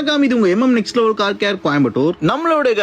வணக்கம், இது உங்க next level car care Coimbatore. நம்மளுடைய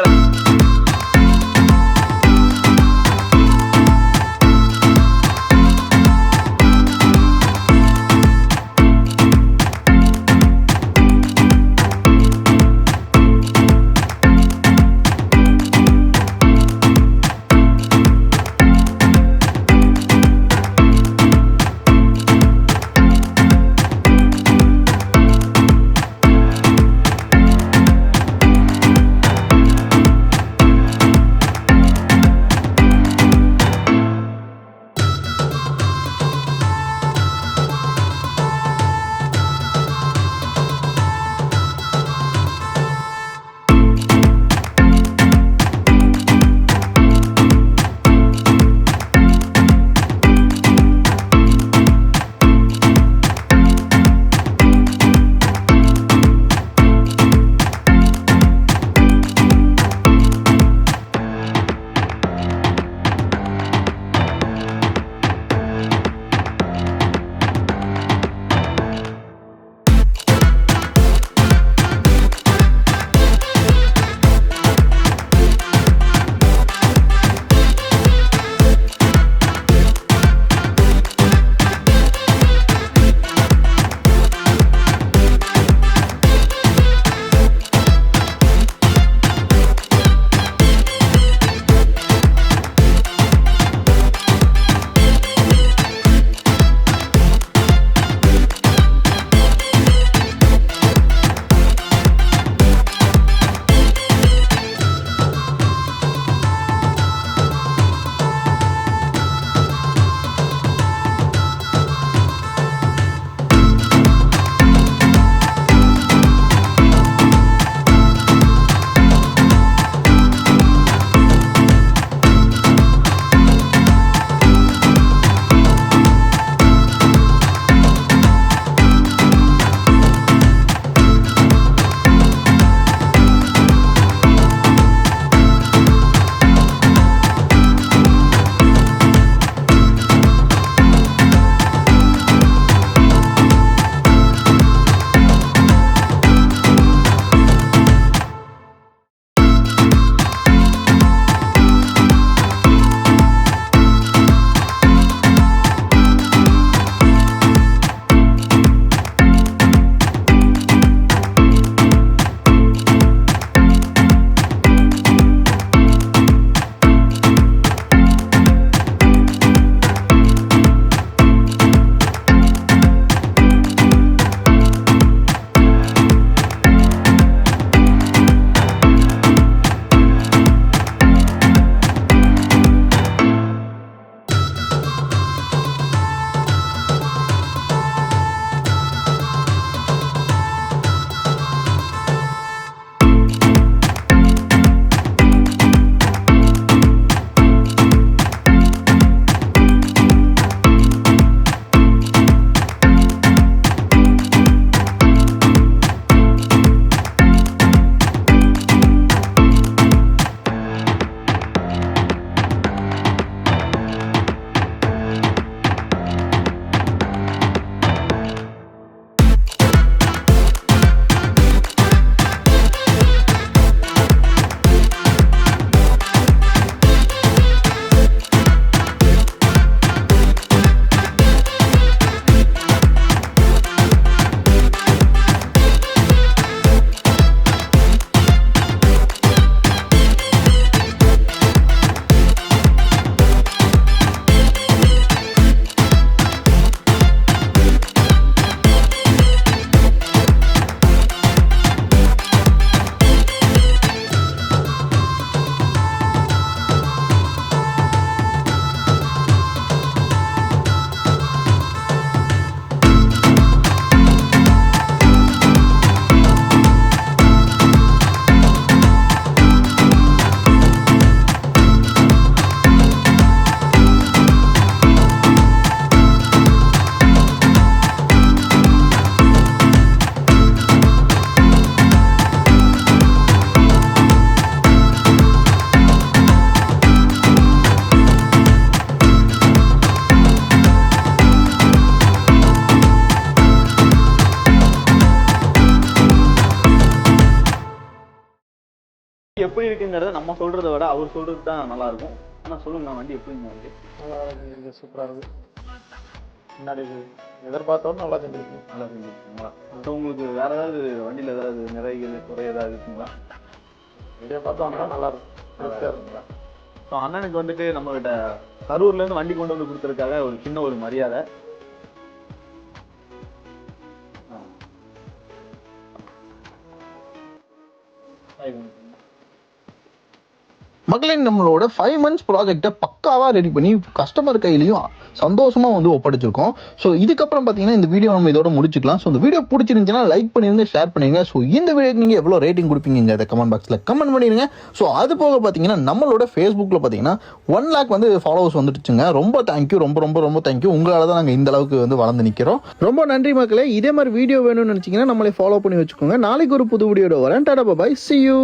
எப்படி இருக்குங்கிறத நம்ம சொல்றதை விட அவர் சொல்றது தான் நல்லா இருக்கும். ஆனால் சொல்லுங்க வண்டி எப்படிங்க? வண்டி நல்லா இருக்குது, சூப்பராக இருக்குது. முன்னாடி எதிர்பார்த்தோம் நல்லா செஞ்சுருக்கு. நல்லா செஞ்சுருக்கீங்களா? ஸோ உங்களுக்கு வேற ஏதாவது வண்டியில் ஏதாவது நிறைய குறை ஏதாவது இருக்குங்களா? வீடியோ பார்த்தோம் நல்லா இருக்குங்களா? ஸோ அண்ணனுக்கு வந்துட்டு நம்மகிட்ட கரூர்லேருந்து வண்டி கொண்டு வந்து கொடுத்துருக்காங்க. ஒரு சின்ன ஒரு மரியாதை. மக்களே, நம்மளோட 5 months ப்ராஜெக்டை பக்காவாக ரெடி பண்ணி கஸ்டமர் கையிலையும் சந்தோஷமாக வந்து ஒப்படைச்சிருக்கோம். ஸோ இதுக்கப்புறம் பார்த்தீங்கன்னா இந்த வீடியோ நம்ம இதோட முடிச்சுக்கலாம். ஸோ இந்த வீடியோ பிடிச்சிருந்துச்சுன்னா லைக் பண்ணிருங்க, ஷேர் பண்ணிடுங்க. ஸோ இந்த வீடியோக்கு நீங்கள் எவ்வளோ ரேட்டிங் கொடுப்பீங்க அதை கமெண்ட் பாக்ஸில் கமெண்ட் பண்ணிடுங்க. ஸோ அது போக பார்த்தீங்கன்னா நம்மளோட ஃபேஸ்புக்கில் பார்த்தீங்கன்னா 1 lakh வந்து ஃபாலோவர்ஸ் வந்துடுச்சுங்க. ரொம்ப தேங்க்யூ, ரொம்ப ரொம்ப ரொம்ப தேங்க்யூ. உங்களால் தான் நாங்கள் இந்த அளவுக்கு வந்து வளர்ந்து நிற்கிறோம். ரொம்ப நன்றி மக்களே. இதே மாதிரி வீடியோ வேணும்னு நினச்சிங்கன்னா நம்மளே ஃபாலோ பண்ணி வச்சுக்கோங்க. நாளைக்கு ஒரு புது வீடியோட வரேன். டாடா பாய், see you.